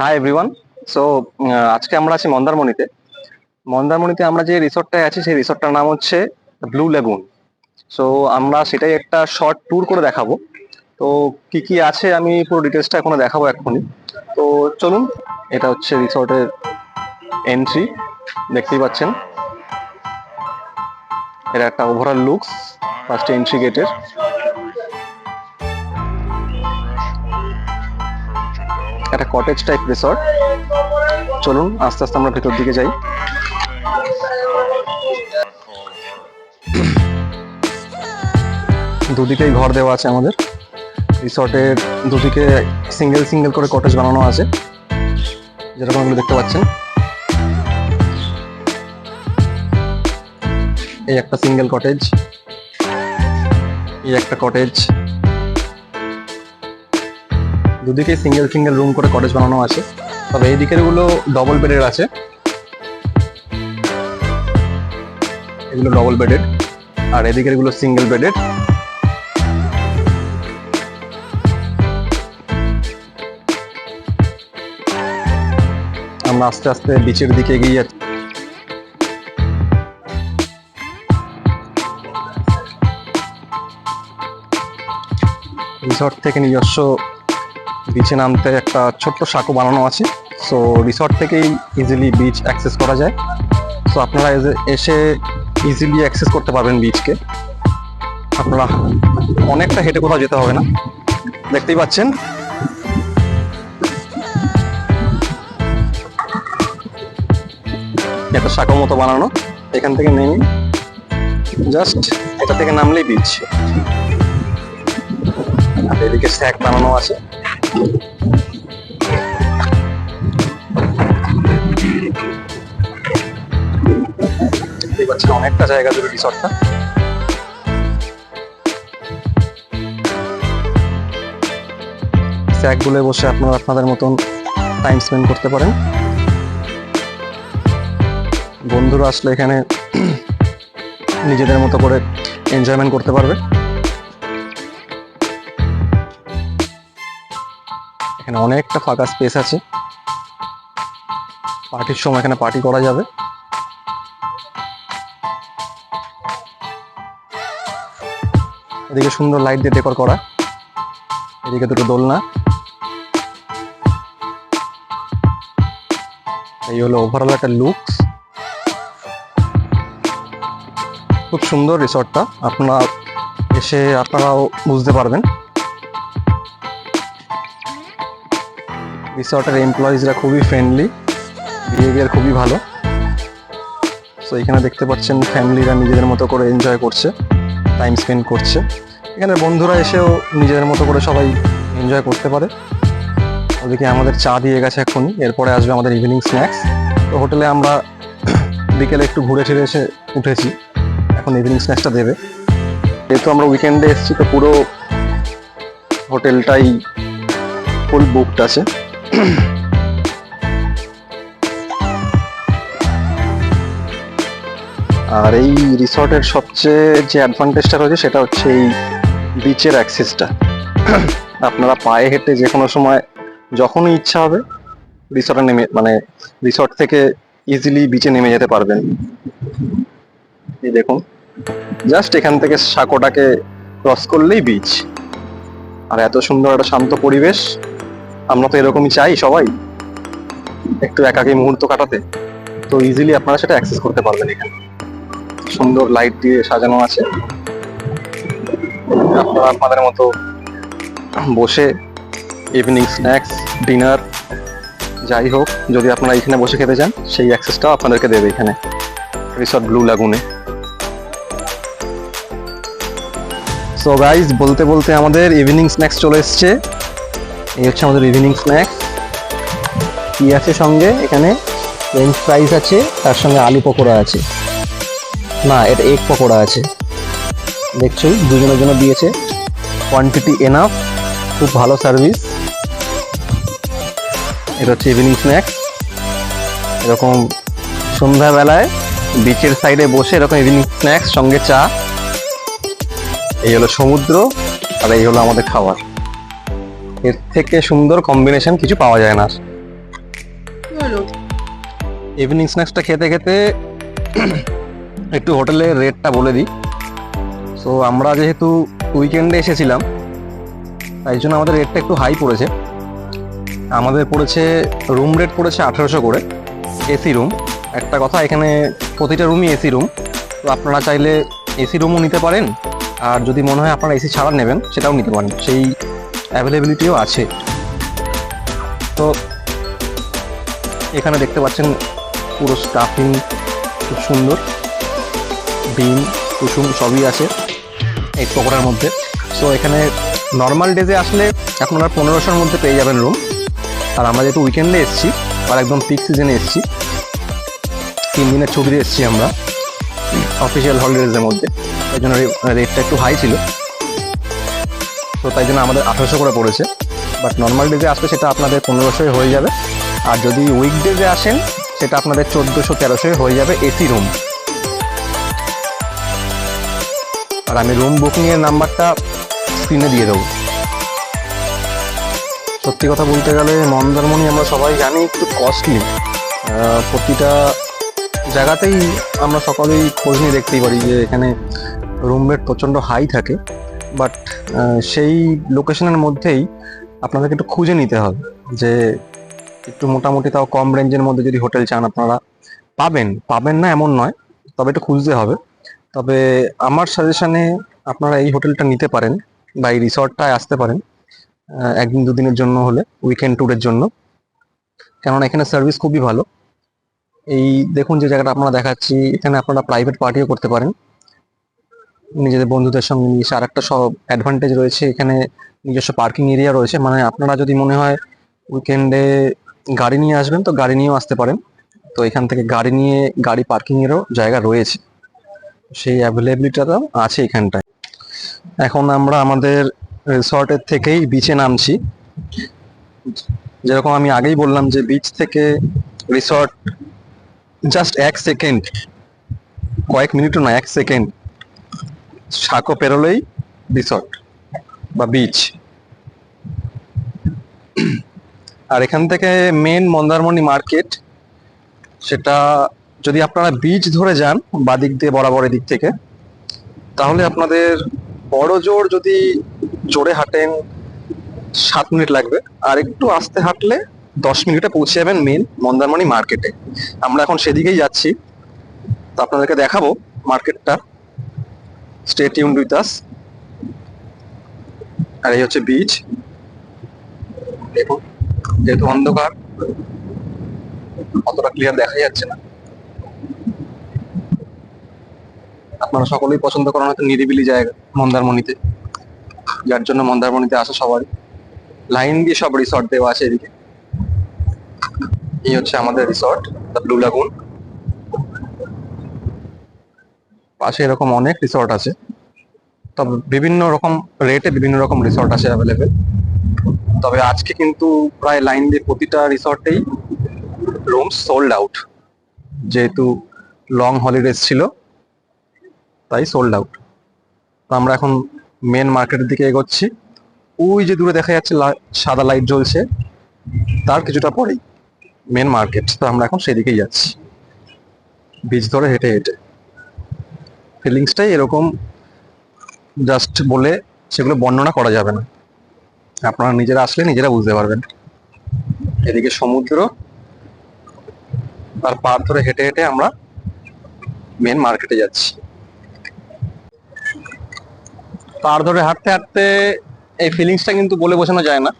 Hi everyone. So আজকে আমরা আছি মন্দারমণিতে। মন্দারমণিতে আমরা যে রিসর্টটায় আছি সেই রিসর্টটার নাম হচ্ছে ব্লু লেগুন। সো আমরা সেটাই একটা শর্ট ট্যুর করে দেখাবো। তো কি কি আছে আমি পুরো ডিটেলসটা এখনো দেখাবো এক্ষুনি। তো চলুন, এটা হচ্ছে রিসর্টের এন্ট্রি, দেখতেই পাচ্ছেন। এটা একটা ওভারঅল লুকস ফার্স্ট এন্ট্রি গেটের। একটা কটেজ টাইপ রিসর্ট। চলুন আস্তে আস্তে আমরা ভেতর দিকে যাই। দুদিকেই ঘর দেওয়া আছে আমাদের রিসর্টের, দুদিকে সিঙ্গেল সিঙ্গেল করে কটেজ বানানো আছে, যেরকম আপনি দেখতে পাচ্ছেন। এই একটা সিঙ্গেল কটেজ, এই একটা কটেজ, দুদিকে সিঙ্গেল সিঙ্গেল রুম করে কটেজ বানানো আছে। তবে এই দিকের গুলো ডবল বেডের আছে, এগুলো ডবল বেডেড, আর এদিকের গুলো সিঙ্গেল বেডেড। আমরা আস্তে আস্তে বিচের দিকে এগিয়ে যাচ্ছি। রিসর্ট থেকে নিজস্ব বিচে নামতে একটা ছোট্ট সাঁকো বানানো আছে। সো রিসর্ট থেকেই ইজিলি বিচ অ্যাক্সেস করা যায়। সো আপনারা এসে ইজিলি অ্যাক্সেস করতে পারবেন বিচকে। আপনারা অনেকটা হেঁটে কোথাও যেতে হবে না, দেখতেই পাচ্ছেন। একটা সাঁকো মতো বানানো, এখান থেকে নেমে জাস্ট এটা থেকে নামলেই বিচ। আর এদিকে স্ট্যাক বানানো আছে। দেখতেই পাচ্ছেন অনেকটা জায়গা জুড়ে রিসর্টটা। স্ট্যাকগুলো বসে আপনারা আপনাদের মতন টাইম স্পেন্ড করতে পারেন। বন্ধুরা আসলে এখানে নিজেদের মতো করে এনজয়মেন্ট করতে পারবে। এখানে অনেকটা ফাঁকা স্পেস আছে, পার্টির সময় এখানে পার্টি করা যাবে। এদিকে সুন্দর লাইট দিয়ে ডেকোর করা, এদিকে দুটো দোলনা। এই হলো ওভারঅল একটা লুকস। খুব সুন্দর রিসর্টটা, আপনারা এসে আপনারাও বুঝতে পারবেন। রিসর্টের এমপ্লয়িজরা খুবই ফ্রেন্ডলি, বিহেভিয়ার খুবই ভালো। সো এখানে দেখতে পাচ্ছেন ফ্যামিলিরা নিজেদের মতো করে এনজয় করছে, টাইম স্পেন্ড করছে। এখানে বন্ধুরা এসেও নিজেদের মতো করে সবাই এনজয় করতে পারে। ওদিকে আমাদের চা দিয়ে গেছে এক্ষুনি, এরপরে আসবে আমাদের ইভিনিং স্ন্যাক্স। তো হোটেলে আমরা বিকেলে একটু ঘুরে ফিরে এসে উঠেছি, এখন ইভিনিং স্ন্যাক্সটা দেবে। যেহেতু আমরা উইকেন্ডে এসেছি তো পুরো হোটেলটাই ফুল বুকড আছে। আর এই রিসর্টের সবচেয়ে যে অ্যাডভান্টেজটা রয়েছে সেটা হচ্ছে এই বিচের অ্যাক্সেসটা। আপনারা পায়ে হেঁটে যে কোনো সময় যখনই ইচ্ছা হবে রিসর্টে নেমে, মানে রিসর্ট থেকে ইজিলি বিচে নেমে যেতে পারবেন। এই দেখুন, জাস্ট এখান থেকে সাঁকোটাকে ক্রস করলেই বিচ। আর এত সুন্দর একটা শান্ত পরিবেশ। আমরা তো এরকমই চাই সবাই, একটু একাকী মুহূর্ত কাটাতে। তো ইজিলি আপনারা সেটা অ্যাক্সেস করতে পারবেন। এখানে সুন্দর লাইট দিয়ে সাজানো আছে, আপনারা আপনাদের মতো বসে ইভিনিং স্ন্যাক্স, ডিনার যাই হোক, যদি আপনারা এখানে বসে খেতে চান সেই অ্যাক্সেসটাও আপনাদেরকে দেবে এখানে রিসর্ট ব্লু লাগুনে। সো গাইজ, বলতে বলতে আমাদের ইভিনিং স্ন্যাক্স চলে এসছে। এই হচ্ছে আমাদের ইভিনিং স্ন্যাক্স। কি আছে সঙ্গে? এখানে ফ্রেঞ্চ ফ্রাইস আছে, তার সঙ্গে আলু পকোড়া আছে, না এটা এগ পকোড়া আছে। দেখছোই দুজনের জন্য দিয়েছে, কোয়ান্টিটি এনাফ, খুব ভালো সার্ভিস। এটা হচ্ছে ইভিনিং স্ন্যাক্স। এরকম সন্ধ্যাবেলায় বিচের সাইডে বসে এরকম ইভিনিং স্ন্যাক্স সঙ্গে চা। এই হলো সমুদ্র, আর এই হলো আমাদের খাবার। এর থেকে সুন্দর কম্বিনেশন কিছু পাওয়া যায় না। হলো? ইভিনিং স্ন্যাক্সটা খেতে খেতে একটু হোটেলের রেটটা বলে দিই। সো আমরা যেহেতু উইকেন্ডে এসেছিলাম তাই জন্য আমাদের রেটটা একটু হাই পড়েছে। আমাদের পড়েছে রুম রেট পড়েছে 1800 করে, এসি রুম। একটা কথা, এখানে প্রতিটা রুমই এসি রুম, তো আপনারা চাইলে এসি রুমও নিতে পারেন, আর যদি মনে হয় আপনারা এসি ছাড়া নেবেন সেটাও নিতে পারেন, সেই অ্যাভেলেবিলিটিও আছে। তো এখানে দেখতে পাচ্ছেন পুরো স্টাফিং খুব সুন্দর, ডিম কুসুম সবই আছে এই পকোড়ার মধ্যে। সো এখানে নর্মাল ডেজে আসলে আপনারা 1500-র মধ্যে পেয়ে যাবেন রুম। আর আমরা যেহেতু উইকেন্ডে এসেছি আর একদম পিক সিজনে এসেছি, 3 দিনের ছুটিতে এসেছি আমরা অফিসিয়াল হলিডেজের মধ্যে, তাই জন্য রেটটা একটু হাই ছিল। তো তাই জন্য আমাদের 1800 করে পড়েছে। বাট নর্মাল ডেজে আসলে সেটা আপনাদের 1500 হয়ে যাবে, আর যদি উইকডেজে আসেন সেটা আপনাদের 1400-1300 হয়ে যাবে এসি রুম। আর আমি রুম বুকিংয়ের নাম্বারটা স্ক্রিনে দিয়ে দেবো। সত্যি কথা বলতে গেলে মন্দারমণি আমরা সবাই জানি একটু কস্টলি, প্রতিটা জায়গাতেই আমরা সকলেই খোঁজ নিয়ে দেখতেই পারি যে এখানে রুম রেট প্রচণ্ড হাই থাকে। বাট সেই লোকেশনের মধ্যেই আপনাদেরকে একটু খুঁজে নিতে হবে যে একটু মোটামুটি তাও কম রেঞ্জের মধ্যে যদি হোটেল চান আপনারা পাবেন না এমন নয়, তবে একটু খুঁজতে হবে। তবে আমার সাজেশনে আপনারা এই হোটেলটা নিতে পারেন বা এই রিসর্টটায় আসতে পারেন 1-2 দিনের জন্য হলে, উইকেন্ড ট্যুরের জন্য, কেননা এখানে সার্ভিস খুবই ভালো। এই দেখুন যে জায়গাটা আপনারা দেখাচ্ছি, এখানে আপনারা প্রাইভেট পার্টিও করতে পারেন নিজেদের বন্ধুদের সঙ্গে নিয়ে। আর একটা সব অ্যাডভান্টেজ রয়েছে, এখানে নিজস্ব পার্কিং এরিয়া রয়েছে, মানে আপনারা যদি মনে হয় উইকেন্ডে গাড়ি নিয়ে আসবেন তো গাড়ি নিয়েও আসতে পারেন। তো এখান থেকে গাড়ি নিয়ে গাড়ি পার্কিংয়েরও জায়গা রয়েছে, সেই অ্যাভেলেবিলিটিটাও আছে এখানটায়। এখন আমরা আমাদের রিসর্টের থেকেই বিচে নামছি। যেরকম আমি আগেই বললাম যে বিচ থেকে রিসর্ট জাস্ট 1 সেকেন্ড, কয়েক মিনিটও না, 1 সেকেন্ড সাঁকো পেরোলেই রিসর্ট বা বিচ। আর এখান থেকে মেন মন্দারমণি মার্কেট, সেটা যদি আপনারা বিচ ধরে যান বাদিক দিয়ে বরাবর দিক থেকে, তাহলে আপনাদের বড় জোর যদি জোরে হাঁটেন 7 মিনিট লাগবে, আর একটু আস্তে হাঁটলে 10 মিনিটে পৌঁছে যাবেন মেন মন্দারমণি মার্কেটে। আমরা এখন সেদিকেই যাচ্ছি, তো আপনাদেরকে দেখাবো মার্কেটটা। Stay tuned with us. আর এই হচ্ছে বিচ। দেখুন, যেহেতু অন্ধকার অতটা ক্লিয়ার দেখা যাচ্ছে না। আপনারা সকলেই পছন্দ করেন হয়তো নিরিবিলি জায়গা মন্দারমণিতে, যার জন্য মন্দারমণিতে আসে সবারই। লাইন দিয়ে সব রিসর্ট দেওয়া আছে এদিকে। এই হচ্ছে আমাদের রিসর্ট, দ্য ব্লু লাগুন। পাশে এরকম অনেক রিসর্ট আছে, তবে বিভিন্ন রকম রেটে বিভিন্ন রকম রিসর্ট আছে অ্যাভেলেবেল। তবে আজকে কিন্তু প্রায় লাইন দিয়ে প্রতিটা রিসর্টেই রুম সোল্ড আউট, যেহেতু লং হলিডেজ ছিল তাই সোল্ড আউট। তো আমরা এখন মেন মার্কেটের দিকে এগোচ্ছি। ওই যে দূরে দেখা যাচ্ছে সাদা লাইট জ্বলছে, তার কিছুটা পরেই মেন মার্কেট। তো আমরা এখন সেদিকেই যাচ্ছি বিচ ধরে হেঁটে হেঁটে। ফিলিংসটাই এরকম, জাস্ট বলে সেগুলো বর্ণনা করা যাবে না, আপনারা নিজেরা আসলে নিজেরা বুঝতে পারবেন। এদিকে সমুদ্র, আর পার ধরে হেঁটে হেঁটে আমরা মেন মার্কেটে যাচ্ছি। পার ধরে হাঁটতে হাঁটতে এই ফিলিংসটা কিন্তু বলে বোঝানো যায় না।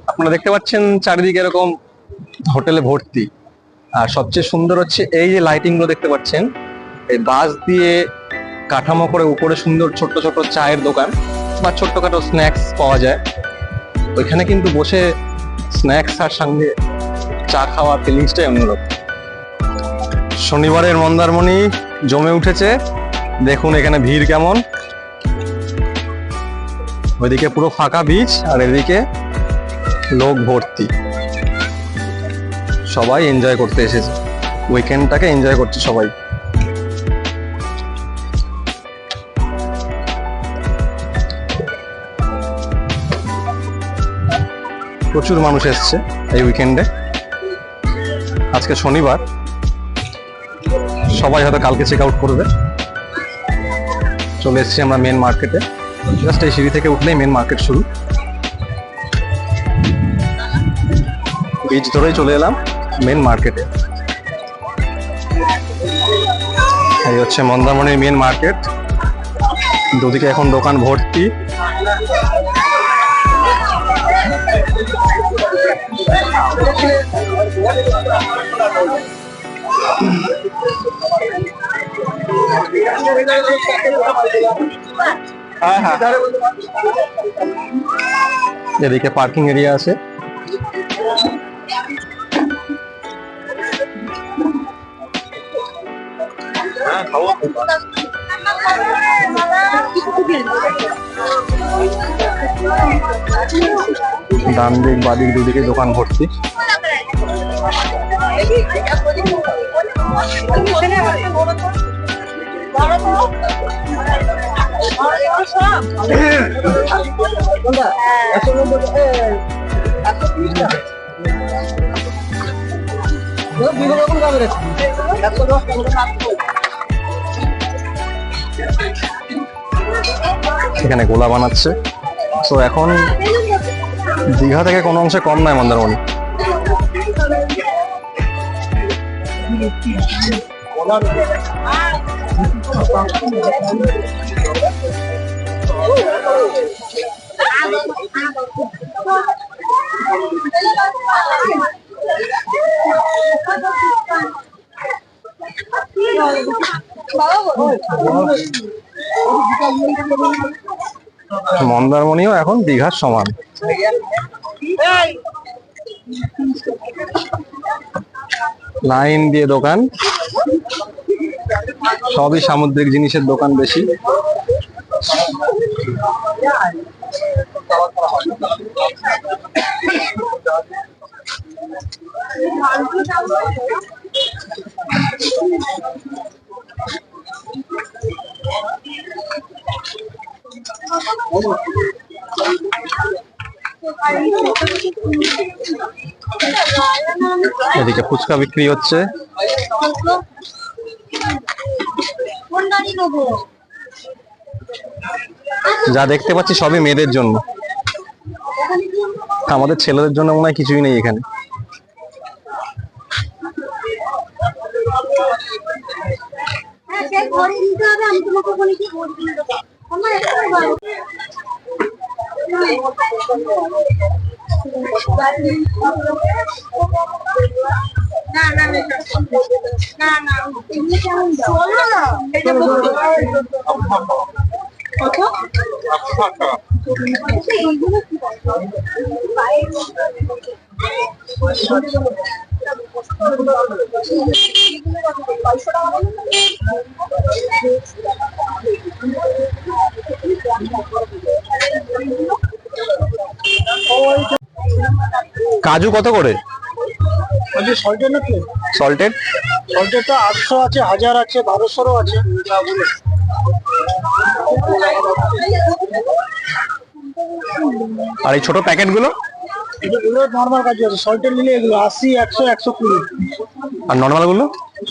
আপনারা দেখতে পাচ্ছেন চারিদিকে এরকম হোটেলে ভর্তি, আর সবচেয়ে সুন্দর হচ্ছে এই যে লাইটিং গুলো দেখতে পাচ্ছেন, এই বাঁশ দিয়ে কাঠামো করে উপরে সুন্দর ছোট্ট ছোট্ট চায়ের দোকান বা ছোট্টখাটো স্ন্যাক্স পাওয়া যায়। ওইখানে কিন্তু বসে স্ন্যাক্স আর সঙ্গে চা খাওয়ার ফিলিংসটাই অন্যরকম। শনিবারের মন্দারমণি জমে উঠেছে, দেখুন এখানে ভিড় কেমন। ওইদিকে পুরো ফাঁকা বিচ, আর এদিকে লোক ভর্তি, সবাই এনজয় করতে এসেছে, উইকেন্ডটাকে এনজয় করছে সবাই। প্রচুর মানুষ এসছে এই উইকেন্ডে। আজকে শনিবার, সবাই হয়তো কালকে চেক আউট করবে। চলে এসেছি আমরা মেন মার্কেটে, জাস্ট এই সিঁড়ি থেকে উঠলেই মেন মার্কেট শুরু। বিচ ধরেই চলে এলাম মেন মার্কেটে। এই হচ্ছে মন্দারমণির মেন মার্কেট, দুদিকে এখন দোকান ভর্তি। এদিকে পার্কিং এরিয়া আছে। ডান দিক বাদিক দুদিকে দোকান ভর্তি। এখানে গোলা বানাচ্ছে। তো এখন দীঘা থেকে কোনো অংশে কম নয় মন্দারমণি। মন্দারমণিও এখন দীঘার সমান। লাইন দিয়ে দোকান, সবই সামুদ্রিক জিনিসের দোকান বেশি। এদিকে ফুচকা বিক্রি হচ্ছে। যা দেখতে পাচ্ছি সবই মেয়েদের জন্য, আমাদের ছেলেদের জন্য মনে হয় কিছুই নেই এখানে। কাজু কত করে? সল্টেড নাকি? সল্টেড সল্টেডটা 800 আছে, 1000 আছে, 1200 আছে। আর এই ছোট প্যাকেট গুলো? এগুলো নরমাল কাজু আছে। সল্টেড নিলে এগুলো 80, 100, 120। আর নরমাল গুলো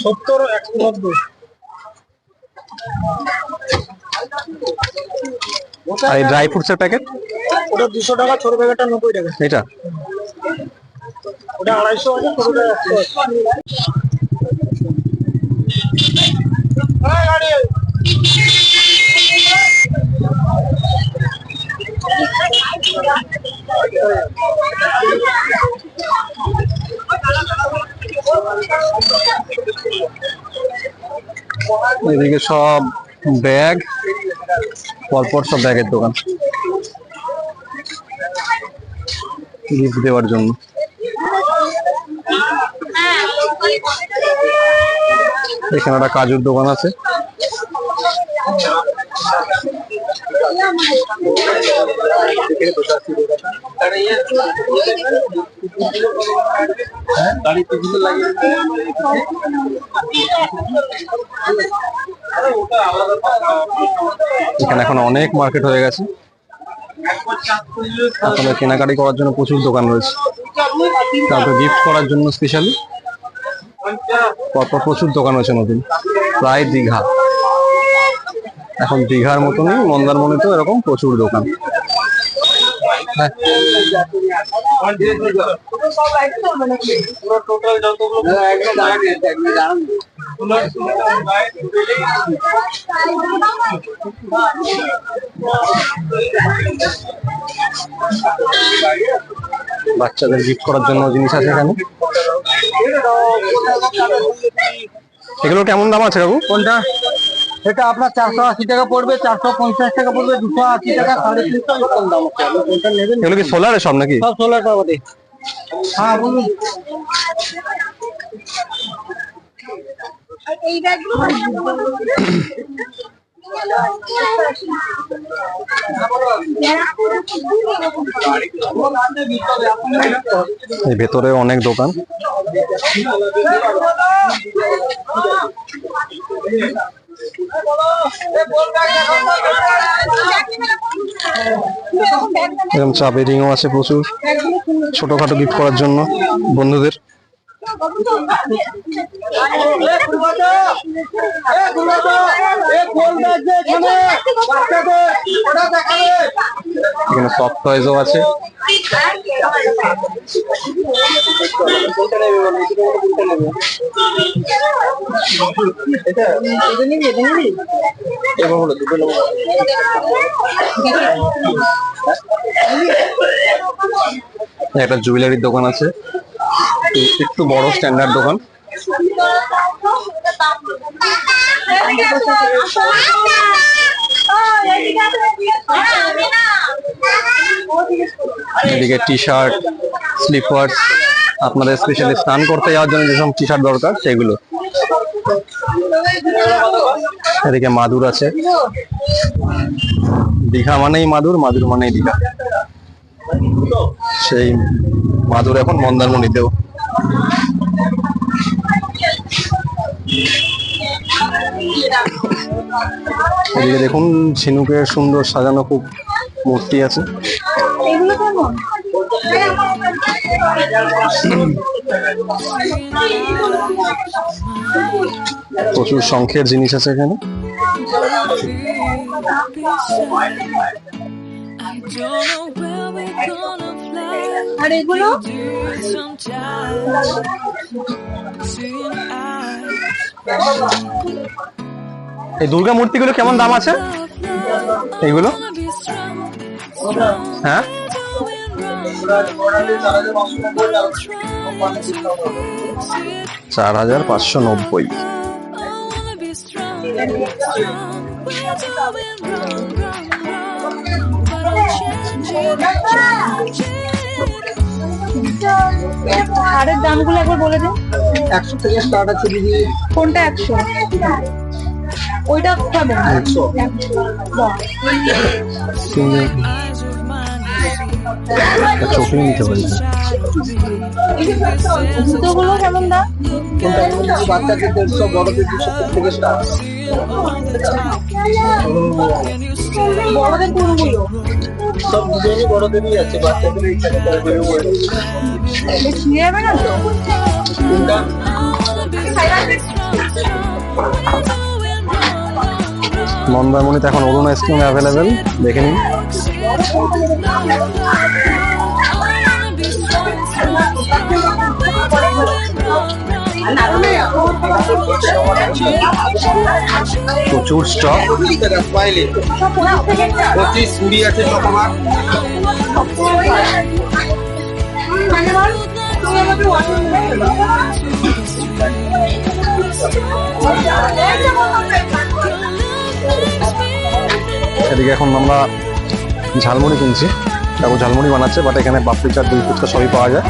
70, 190। আর এই ড্রাই ফ্রুটস এর প্যাকেট? ওটা 200 টাকা, ছোট প্যাকেটটা 90 টাকা। এটা ওটা 250 আছে, ছোটটা 100 এদিকে সব ব্যাগ, পরপর সব ব্যাগের দোকান গিফট দেওয়ার জন্য। এখানে একটা কাজুর দোকান আছে। এখানে এখন অনেক মার্কেট হয়ে গেছে, আপনাদের কেনাকাটি করার জন্য প্রচুর দোকান রয়েছে, কাউকে গিফট করার জন্য স্পেশালি পরপর প্রচুর দোকান হয়েছে নতুন, প্রায় দীঘা। এখন দীঘার মতনই মন্দারমণিতেও এরকম প্রচুর দোকান। হ্যাঁ, বাচ্চাদের গিফট করার জন্য জিনিস আছে এখানে। এগুলো কেমন দাম আছে কাকু? কোনটা? এটা আপনার 480 টাকা পড়বে, 450 টাকা পড়বে, 280 টাকা, 350 এরকম দাম আছে। আপনি কোনটা নেবেন? এগুলো কি সোলারে সব নাকি? সব 16 টাকা দিয়ে। হ্যাঁ বলুন। এই ব্যাগগুলো এই ভেতরে অনেক দোকান। এরকম চা বেডিংও আছে প্রচুর, ছোটখাটো গিফট করার জন্য বন্ধুদের। এখানে সফট টয়েজও আছে। একটা জুয়েলারির দোকান আছে, একটু বড় স্ট্যান্ডার্ড দোকান। এদিকে টি শার্ট, স্লিপার্স, আপনাদের স্পেশালি স্নান করতে যাওয়ার জন্য যেসব টি শার্ট দরকার সেগুলো। এদিকে মাদুর আছে, দীঘা মানেই মাদুর, মাদুর মানেই দীঘা। সেই মাদুর এখন মন্দারমণিতেও। এদিকে দেখুন ঝিনুকের সুন্দর সাজানো খুব মূর্তি আছে। এগুলো কেমন? প্রচুর শঙ্খের জিনিস আছে এখানে। আর এগুলো এই দুর্গা মূর্তিগুলো কেমন দাম আছে এইগুলো? হ্যাঁ, 4590। হারের দামগুলো একবার বলে দিন। 100 থেকে স্টার্ট আছে দিদি। কোনটা 100? ওইটা কেমন? 100। চোখে নিতে পারি। জুতোগুলো কেমন দাম? কোনটা? বাচ্চাদের 150, বড়দের 270 থেকে স্টার্ট। বড়দের কোনগুলো? সব ডিজাইনই বড়দেরই আছে, বাচ্চাদের এখানে ছিঁড়ে যাবে না তো? কোনটা? মন্দারমণিতে এখন অরুণ আইসক্রিম অ্যাভেলেবেল, দেখে নিন। প্রচুর স্টক। 25 20 আছে চকোবার। এদিকে এখন আমরা ঝালমুড়ি কিনছি, কাকু ঝালমুড়ি বানাচ্ছে, বাট এখানে পাপড়ি চাট, দই ফুচকা সবই পাওয়া যায়।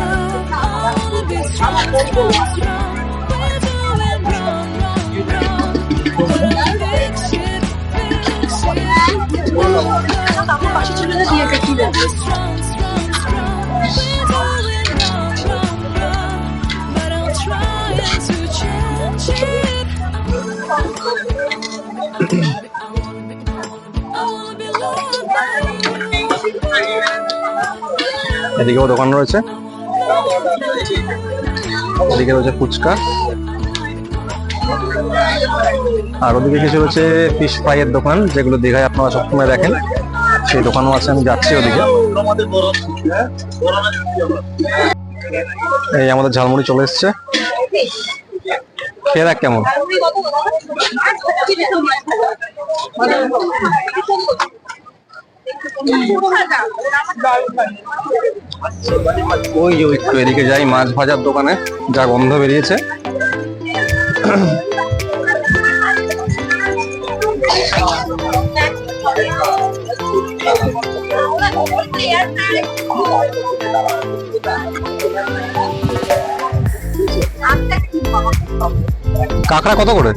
এদিকেও দোকান রয়েছে, এদিকে রয়েছে ফুচকা। আর ওদিকে কিছু হচ্ছে ফিশ ফ্রাইয়ের দোকান, যেগুলো দীঘায় আপনারা সবসময় দেখেন, সেই দোকানও আছে। আমি যাচ্ছি ওদিকে। এই আমাদের ঝালমুড়ি চলে এসছে, খেয়ে দেখ কেমন। ওই যে একটু এদিকে যাই, মাছ ভাজার দোকানে যা গন্ধ বেরিয়েছে। কাঁকড়া কত করে?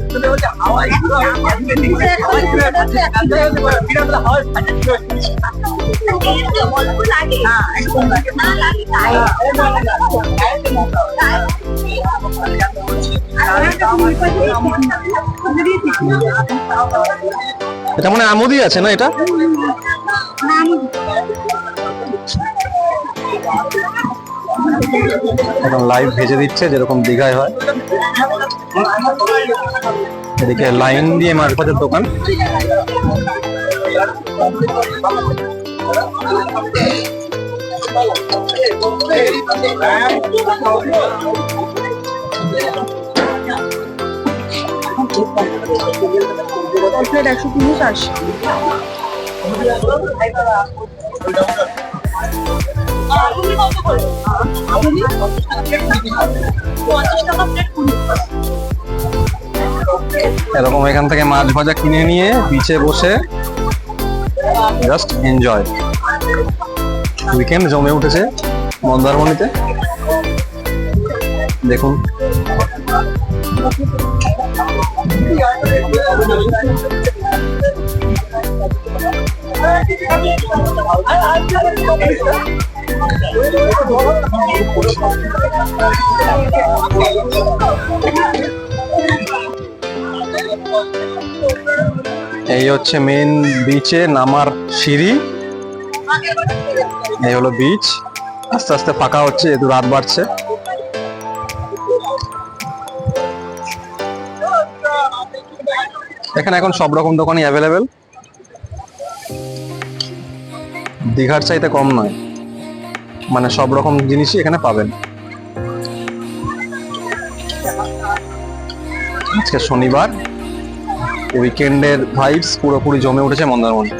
এটা মানে আমুদি আছে না এটা? এখন লাইভ ভেজে দিচ্ছে যেরকম দীঘায় হয়। এদিকে লাইন দিয়ে মাছ ভাজার দোকান। প্লেট 130 আসে। এরকম এখান থেকে মাছ ভাজা কিনে নিয়ে বিচে বসে জাস্ট এনজয়। উইকেন্ড জমে উঠেছে মন্দারমণিতে, দেখুন। এই হচ্ছে মেন বিচে নামার সিঁড়ি। এই হলো বিচ, আস্তে আস্তে ফাঁকা হচ্ছে যেহেতু রাত বাড়ছে। এখানে এখন সব রকম দোকানই অ্যাভেলেবেল, দীঘার চাইতে কম নয়, মানে সব রকম জিনিসই এখানে পাবেন। আজকে শনিবার, উইকেন্ডের ভাইবস পুরোপুরি জমে উঠেছে মন্দারমণি।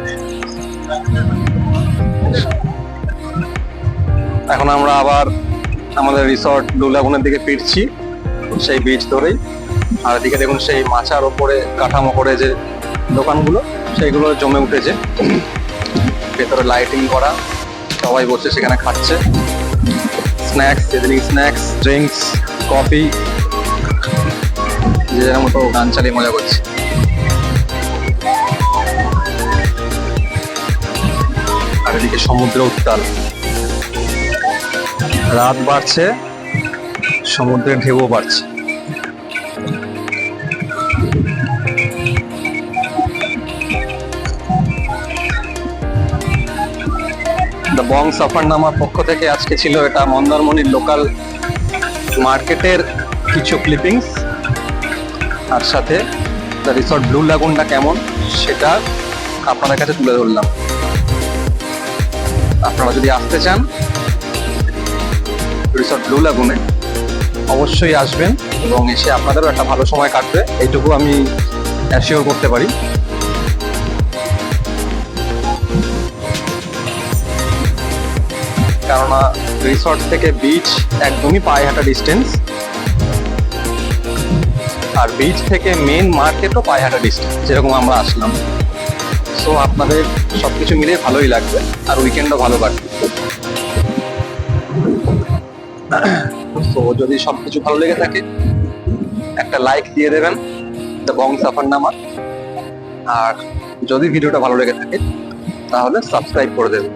এখন আমরা আবার আমাদের রিসর্ট ব্লু লাগুনের দিকে ফিরছি, সেই বিচ ধরেই। আর এদিকে দেখুন সেই মাচার ওপরে কাঠামো করে যে দোকানগুলো, সেইগুলো জমে উঠেছে। ভেতরে লাইটিং করা, সবাই বসে সেখানে খাচ্ছে snacks, seasoning snacks, drinks, coffee, যে যার মতো গান চালিয়ে মজা করছে। আর এদিকে সমুদ্র উত্তাল, রাত বাড়ছে, সমুদ্রের ঢেউও বাড়ছে। দ্য বং সাফারনামার পক্ষ থেকে আজকে ছিল এটা মন্দারমণির লোকাল মার্কেটের কিছু ক্লিপিংস, আর সাথে দ্য রিসর্ট ব্লু লাগুনটা কেমন সেটা আপনাদের কাছে তুলে ধরলাম। আপনারা যদি আসতে চান রিসর্ট ব্লু লাগুনে, অবশ্যই আসবেন এবং এসে আপনাদেরও একটা ভালো সময় কাটবে, এইটুকু আমি অ্যাসিওর করতে পারি। কেননা রিসর্ট থেকে বিচ একদমই পায়ে হাঁটা ডিস্টেন্স, আর বিচ থেকে মেন মার্কেটও পায়ে হাঁটা ডিস্টেন্স, যেরকম আমরা আসলাম। সো আপনাদের সবকিছু মিলে ভালোই লাগবে, আর উইকেন্ডও ভালো কাটবে। তো যদি সবকিছু ভালো লেগে থাকে একটা লাইক দিয়ে দেবেন দ্য বং সাফারনামা, আর যদি ভিডিওটা ভালো লেগে থাকে তাহলে সাবস্ক্রাইব করে দেবেন।